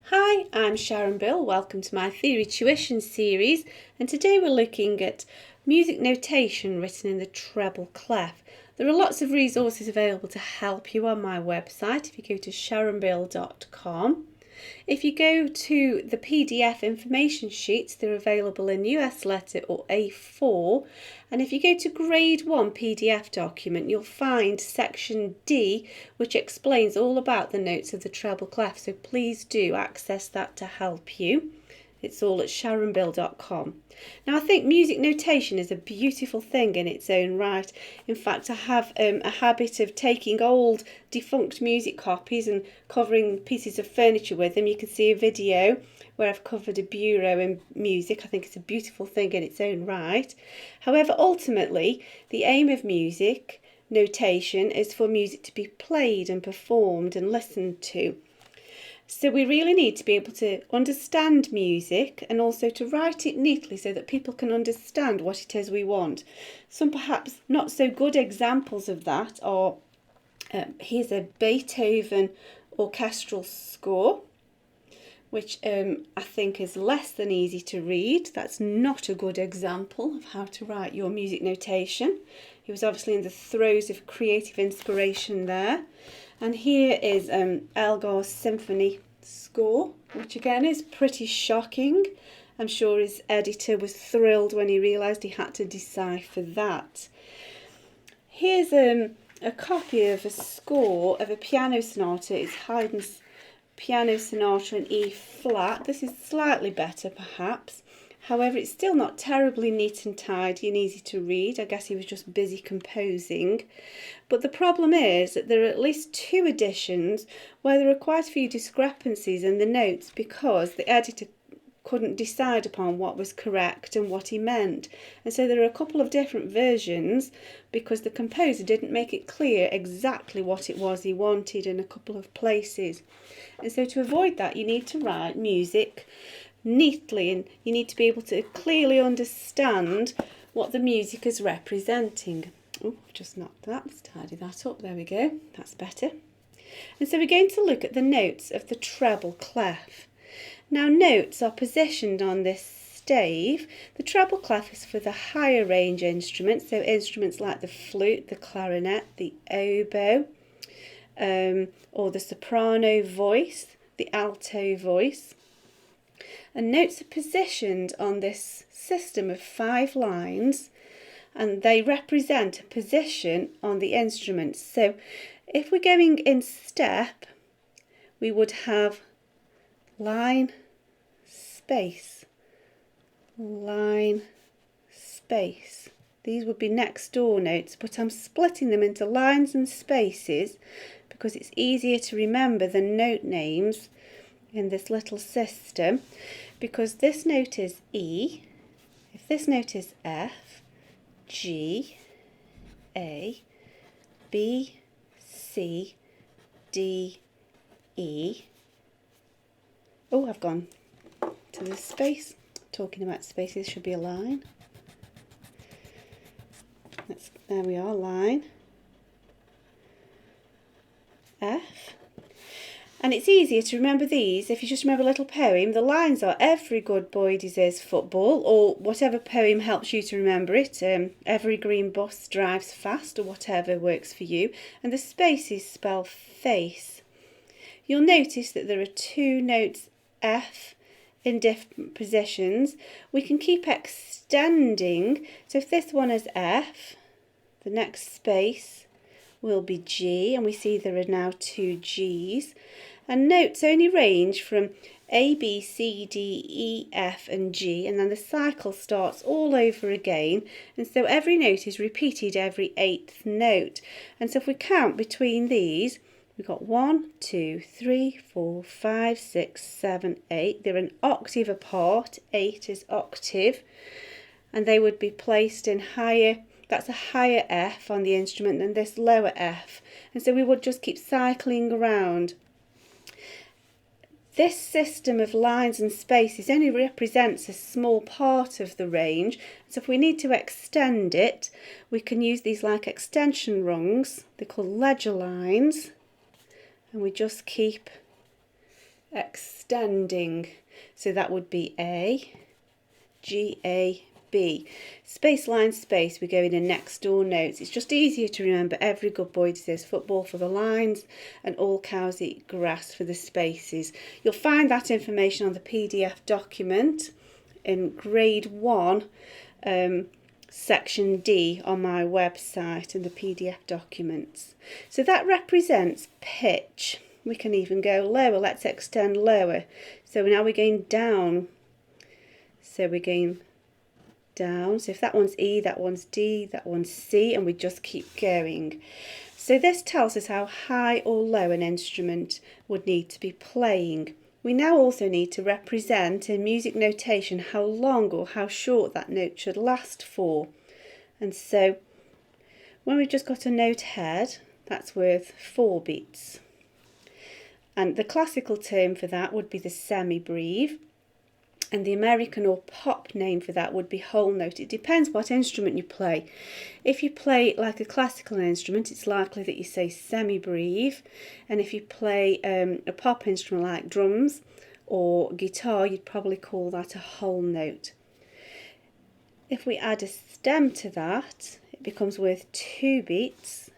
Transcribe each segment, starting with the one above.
Hi, I'm Sharon Bill. Welcome to my Theory Tuition series, and today we're looking at music notation written in the treble clef. There are lots of resources available to help you on my website if you go to sharonbill.com. If you go to the PDF information sheets, they're available in US letter or A4. And if you go to grade 1 PDF document, you'll find section D, which explains all about the notes of the treble clef. So please do access that to help you. It's all at sharonbill.com. Now, I think music notation is a beautiful thing in its own right. In fact, I have a habit of taking old defunct music copies and covering pieces of furniture with them. You can see a video where I've covered a bureau in music. I think it's a beautiful thing in its own right. However, ultimately, the aim of music notation is for music to be played and performed and listened to. So we really need to be able to understand music and also to write it neatly so that people can understand what it is we want. Some perhaps not so good examples of that are, here's a Beethoven orchestral score, which I think is less than easy to read. That's not a good example of how to write your music notation. He was obviously in the throes of creative inspiration there. And here is Elgar's symphony score, which again is pretty shocking. I'm sure his editor was thrilled when he realised he had to decipher that. Here's a copy of a score of a piano sonata. It's Haydn's Piano Sonata in E flat. This is slightly better perhaps. However, it's still not terribly neat and tidy and easy to read. I guess he was just busy composing. But the problem is that there are at least two editions where there are quite a few discrepancies in the notes because the editor couldn't decide upon what was correct and what he meant. And so there are a couple of different versions because the composer didn't make it clear exactly what it was he wanted in a couple of places. And so to avoid that, you need to write music neatly and you need to be able to clearly understand what the music is representing. Oh, just knocked that. Let's tidy that up. There we go. That's better. And so we're going to look at the notes of the treble clef. Now, notes are positioned on this stave. The treble clef is for the higher range instruments, so instruments like the flute, the clarinet, the oboe, or the soprano voice, the alto voice. And notes are positioned on this system of 5 lines, and they represent a position on the instrument. So if we're going in step, we would have line, space, line, space. These would be next door notes, but I'm splitting them into lines and spaces because it's easier to remember the note names in this little system. Because this note is E, if this note is F, G, A, B, C, D, E. Oh, I've gone to the space. Talking about spaces, should be a line. There we are, line. F. And it's easier to remember these if you just remember a little poem. The lines are every good boy deserves football, or whatever poem helps you to remember it. Every green bus drives fast, or whatever works for you. And the spaces spell face. You'll notice that there are 2 notes F in different positions. We can keep extending. So if this one is F, the next space will be G, and we see there are now 2 G's. And notes only range from A, B, C, D, E, F and G, and then the cycle starts all over again, and so every note is repeated every 8th note. And so if we count between these, we've got 1, 2, 3, 4, 5, 6, 7, 8. They're an octave apart. 8 is octave, and they would be placed in higher. That's a higher F on the instrument than this lower F. And so we would just keep cycling around. This system of lines and spaces only represents a small part of the range. So if we need to extend it, we can use these like extension rungs. They're called ledger lines. And we just keep extending. So that would be A, G, A, B. Space, line, space, we go in a next door notes. It's just easier to remember. Every good boy says football for the lines and all cows eat grass for the spaces. You'll find that information on the PDF document in grade 1, section D on my website and the PDF documents. So that represents pitch. We can even go lower. Let's extend lower. So now we're going down. So we're going down. So if that one's E, that one's D, that one's C, and we just keep going. So this tells us how high or low an instrument would need to be playing. We now also need to represent in music notation how long or how short that note should last for. And so when we've just got a note head, that's worth 4 beats. And the classical term for that would be the semibreve. And the American or pop name for that would be whole note. It depends what instrument you play. If you play like a classical instrument, it's likely that you say semibreve. And if you play a pop instrument like drums or guitar, you'd probably call that a whole note. If we add a stem to that, it becomes worth 2 beats.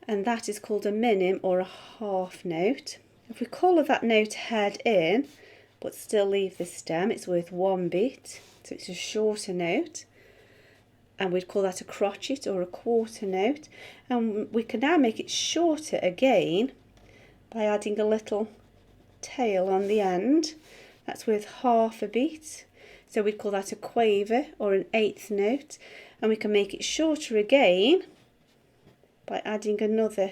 And that is called a minim or a half note. If we colour that note head in, but still leave the stem, it's worth 1 beat, so it's a shorter note, and we'd call that a crotchet or a quarter note. And we can now make it shorter again by adding a little tail on the end. That's worth half a beat, so we'd call that a quaver or an 1/8 note. And we can make it shorter again by adding another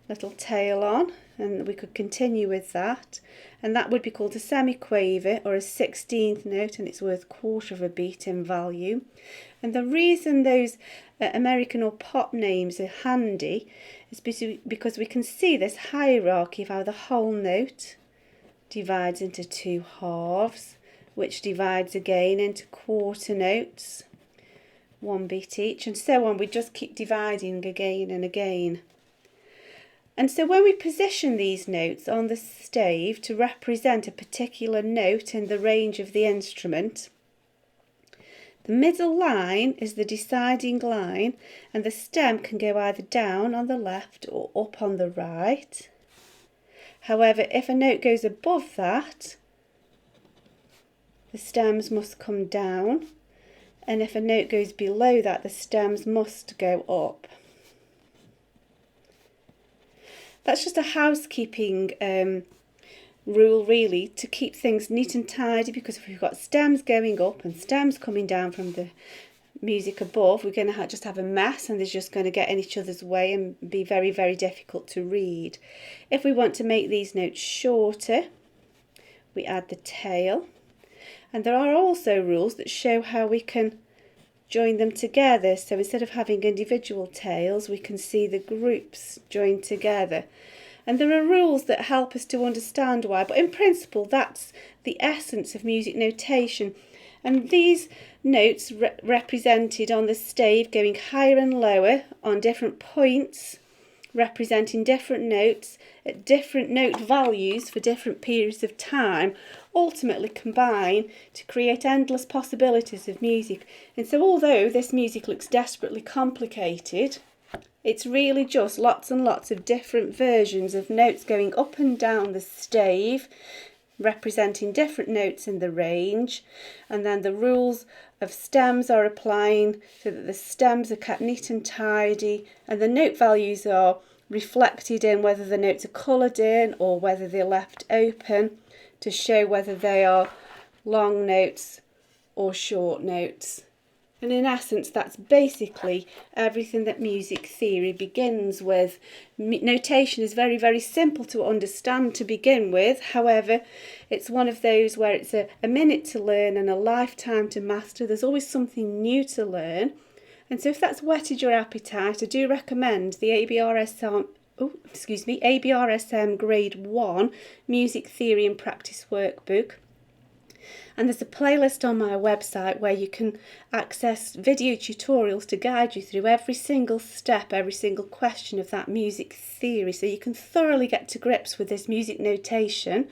little tail on, and we could continue with that, and that would be called a semiquaver or a 16th note, and it's worth 1/4 of a beat in value. And the reason those American or pop names are handy is because we can see this hierarchy of how the whole note divides into 2 halves, which divides again into quarter notes, 1 beat each, and so on. We just keep dividing again and again. And so when we position these notes on the stave to represent a particular note in the range of the instrument, the middle line is the deciding line, and the stem can go either down on the left or up on the right. However, if a note goes above that, the stems must come down, and if a note goes below that, the stems must go up. That's just a housekeeping rule, really, to keep things neat and tidy, because if we've got stems going up and stems coming down from the music above, we're going to just have a mess, and they're just going to get in each other's way and be very, very difficult to read. If we want to make these notes shorter, we add the tail. And there are also rules that show how we can join them together. So instead of having individual tails, we can see the groups joined together. And there are rules that help us to understand why, but in principle that's the essence of music notation. And these notes represented on the stave going higher and lower on different points, representing different notes at different note values for different periods of time, ultimately combine to create endless possibilities of music. And so although this music looks desperately complicated, it's really just lots and lots of different versions of notes going up and down the stave, representing different notes in the range, and then the rules of stems are applying so that the stems are kept neat and tidy, and the note values are reflected in whether the notes are coloured in or whether they're left open to show whether they are long notes or short notes. And in essence, that's basically everything that music theory begins with. Notation is very, very simple to understand to begin with. However, it's one of those where it's a minute to learn and a lifetime to master. There's always something new to learn. And so if that's whetted your appetite, I do recommend the ABRSM Grade 1 Music Theory and Practice Workbook. And there's a playlist on my website where you can access video tutorials to guide you through every single step, every single question of that music theory, so you can thoroughly get to grips with this music notation.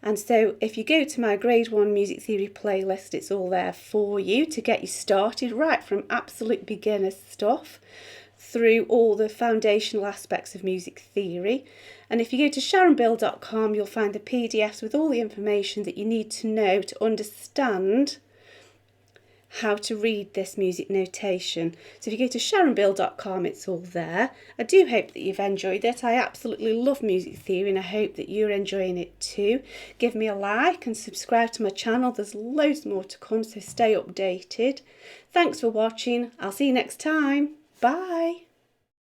And so if you go to my Grade 1 Music Theory playlist, it's all there for you to get you started, right from absolute beginner stuff through all the foundational aspects of music theory. And if you go to sharonbill.com, you'll find the PDFs with all the information that you need to know to understand how to read this music notation. So if you go to sharonbill.com, it's all there. I do hope that you've enjoyed it. I absolutely love music theory and I hope that you're enjoying it too. Give me a like and subscribe to my channel. There's loads more to come, so stay updated. Thanks for watching. I'll see you next time. Bye.